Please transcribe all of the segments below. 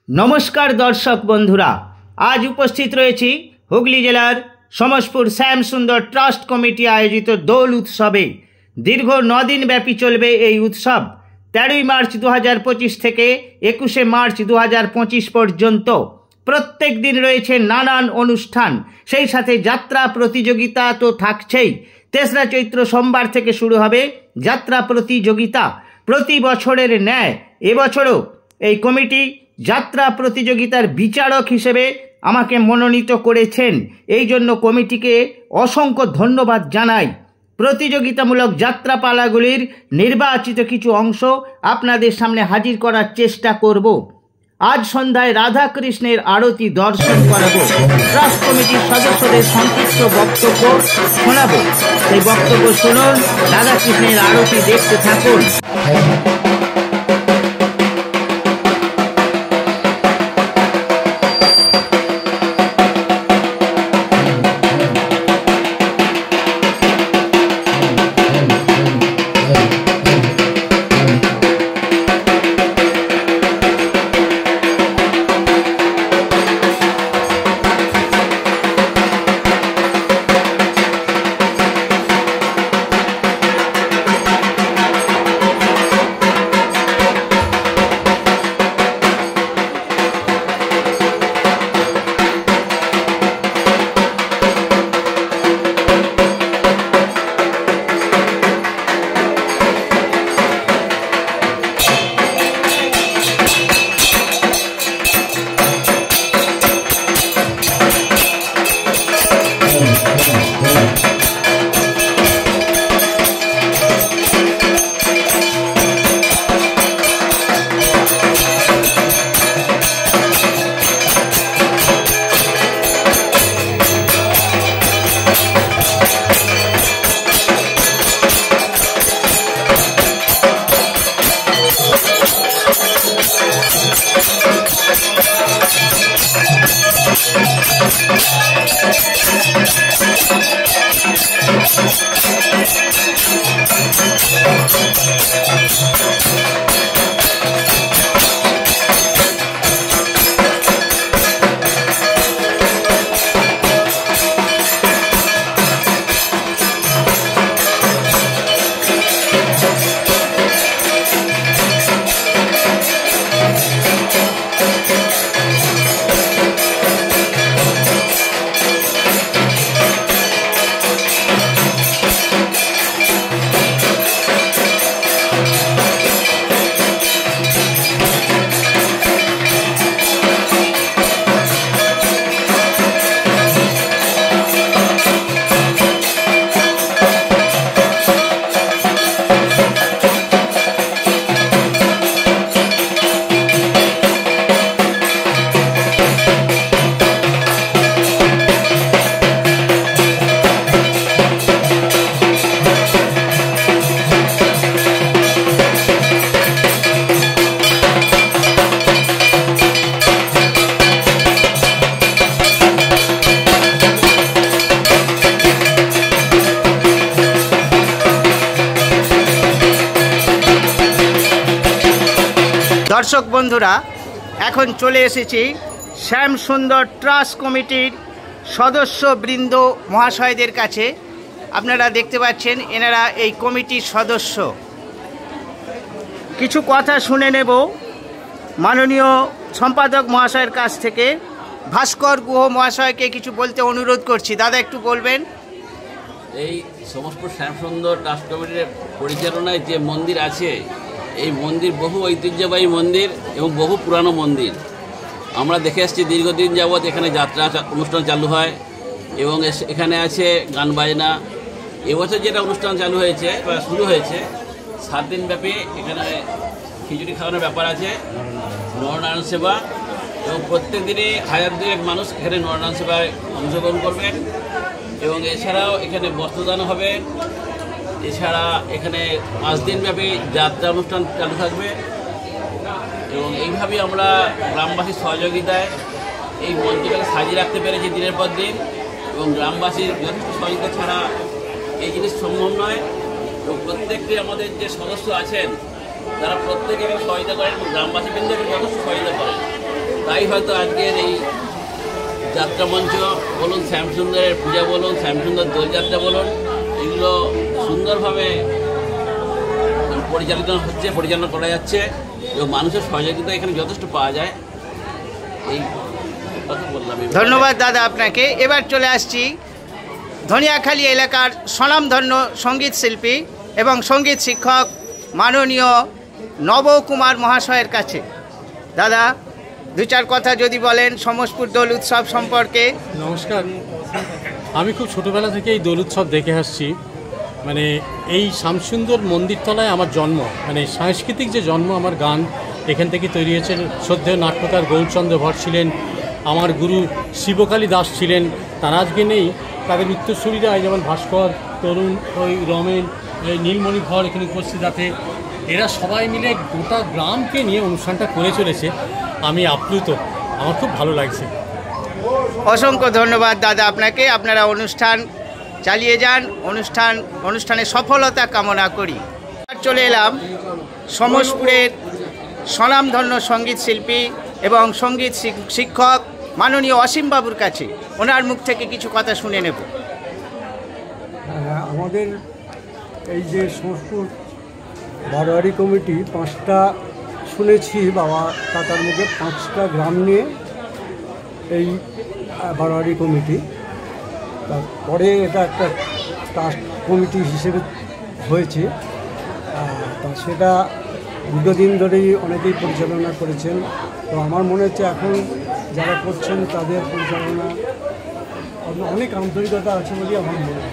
नमस्कार दर्शक बंधुरा आज उपस्थित रही हुगली जिलार समसपुर श्याम सुंदर ट्रास्ट कमिटी आयोजित दोल उत्सवे दीर्घ 9 दिन व्यापी चलবে এই उत्सव 13 मार्च 2025 থেকে 21 मार्च 2025 पर्यন্ত प्रत्येक दिन रयेছে नानान अनुष्ठान সেই সাথে যাত্রা प्रतियोगिता तो থাকছেই। 3রা চৈত্র सोमवार থেকে শুরু হবে যাত্রা प्रतियोगिता। प्रति বছরের ন্যায় এবছরও এই কমিটি যাত্রা প্রতিযোগিতার বিচারক হিসেবে আমাকে মনোনীত করেছেন। এই জন্য কমিটিকে অসংখ্য ধন্যবাদ জানাই। প্রতিযোগিতামূলক যাত্রাপালাগুলির নির্বাচিত কিছু অংশ আপনাদের সামনে হাজির করার চেষ্টা করব। আজ সন্ধ্যায় রাধা কৃষ্ণের আরতি দর্শন করাবো। ট্রাস্ট কমিটির সদস্যদের সংক্ষিপ্ত বক্তব্য শোনাবো। সেই বক্তব্য শুনুন, রাধা কৃষ্ণের আরতি দেখতে থাকুন। दर्शक बंधुरा এখন চলে এসেছি শ্যাম সুন্দর ট্রাস্ট কমিটির সদস্যবৃন্দ মহাশয়দের কাছে। আপনারা দেখতে পাচ্ছেন এনারা এই কমিটির সদস্য। কিছু কথা শুনে নেব মাননীয় সম্পাদক মহাশয়ের কাছ থেকে। ভাস্কর গুহ মহাশয়কে কিছু বলতে অনুরোধ করছি। দাদা একটু বলবেন। এই সমস্ত শ্যাম সুন্দর ট্রাস্ট কমিটির পরিচালনায় যে মন্দির আছে, এই মন্দির বহু ঐতিহ্যবাহী মন্দির এবং বহু পুরানো মন্দির। আমরা দেখে আসছি দীর্ঘদিন যাবৎ এখানে যাত্রা অনুষ্ঠান চালু হয় এবং এখানে আছে গান বাজনা। এবছর যেটা অনুষ্ঠান চালু হয়েছে বা শুরু হয়েছে 7 দিন ব্যাপী এখানে খিচুড়ি খাওয়ানোর ব্যাপার আছে, নরনারায়ণ সেবা, এবং প্রত্যেক দিনই 1000-2 মানুষ এখানে নরনারায়ণ সেবায় অংশগ্রহণ করবেন। এবং এছাড়াও এখানে বস্ত্রদান হবে। এছাড়া এখানে 5 দিন ব্যাপী যাত্রা অনুষ্ঠান চালু থাকবে। এবং এইভাবেই আমরা গ্রামবাসীর সহযোগিতায় এই মঞ্চটাকে সাজিয়ে রাখতে পেরেছি দিনের পর দিন। এবং গ্রামবাসীর যথেষ্ট সহযোগিতা ছাড়া এই জিনিস সম্ভব নয়। এবং প্রত্যেকটি আমাদের যে সদস্য আছেন তারা প্রত্যেকে সহায়তা করেন এবং গ্রামবাসী বৃন্দকে যথেষ্ট সহায়তা করেন। তাই হয়তো আজকের এই যাত্রা মঞ্চ বলুন, শ্যামসুন্দরের পূজা বলুন, শ্যামসুন্দর দোলযাত্রা বলুন, এগুলো সুন্দরভাবে পরিচালনা করা যাচ্ছে এবং মানুষের সহযোগিতা এখানে যথেষ্ট পাওয়া যায়। এই কথা বললাম। ধন্যবাদ দাদা আপনাকে। এবার চলে আসছি ধনিয়াখালী এলাকার স্বনামধন্য সঙ্গীত শিল্পী এবং সঙ্গীত শিক্ষক মাননীয় নবকুমার মহাশয়ের কাছে। দাদা, দু চার কথা যদি বলেন সমসপুর দোল উৎসব সম্পর্কে। নমস্কার। আমি খুব ছোটোবেলা থেকে এই দোল উৎসব দেখে আসছি। মানে এই শ্যামসুন্দর মন্দিরতলায় আমার জন্ম, মানে সাংস্কৃতিক যে জন্ম, আমার গান এখান থেকে তৈরি হয়েছে। শ্রদ্ধেয় নাট্যকার গৌরচন্দ্র ভট্ট ছিলেন, আমার গুরু শিবকালী দাস ছিলেন, তারা আজকে নেই। তাদের উত্তরসূরিরা যেমন ভাস্কর, তরুণ, ওই রমেন, এই নীলমণি ঘর এখানে উপস্থিত আছে। এরা সবাই মিলে গোটা গ্রামকে নিয়ে অনুষ্ঠানটা করে চলেছে। আমি আপ্লুত, আমার খুব ভালো লাগছে। অসংখ্য ধন্যবাদ দাদা আপনাকে। আপনারা অনুষ্ঠান চালিয়ে যান, অনুষ্ঠানের সফলতা কামনা করি। চলে এলাম সমসপুরের স্বনামধন্য সঙ্গীত শিল্পী এবং সঙ্গীত শিক্ষক মাননীয় অসীম বাবুর কাছে। ওনার মুখ থেকে কিছু কথা শুনে নেব। আমাদের এই যে সমসপুর বারোয়ারি কমিটি 5টা শুনেছি বাবা কাকার মুখে, 5টা গ্রাম নিয়ে এই বারোয়ারি কমিটি। তারপরে এটা একটা ট্রাস্ট কমিটি হিসেবে হয়েছে। তা সেটা দীর্ঘদিন ধরেই অনেকেই পরিচালনা করেছেন। তো আমার মনে হচ্ছে এখন যারা করছেন তাদের পরিচালনা অনেক আন্তরিকতা আছে বলেই আমার মনে হয়,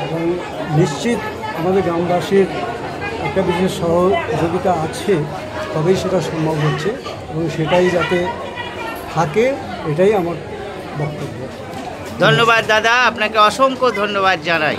এবং নিশ্চিত আমাদের গ্রামবাসীর একটা বিশেষ সহযোগিতা আছে, তবেই সেটা সম্ভব হচ্ছে, এবং সেটাই যাতে থাকে এটাই আমার বক্তব্য। ধন্যবাদ দাদা আপনাকে, অসংখ্য ধন্যবাদ জানাই।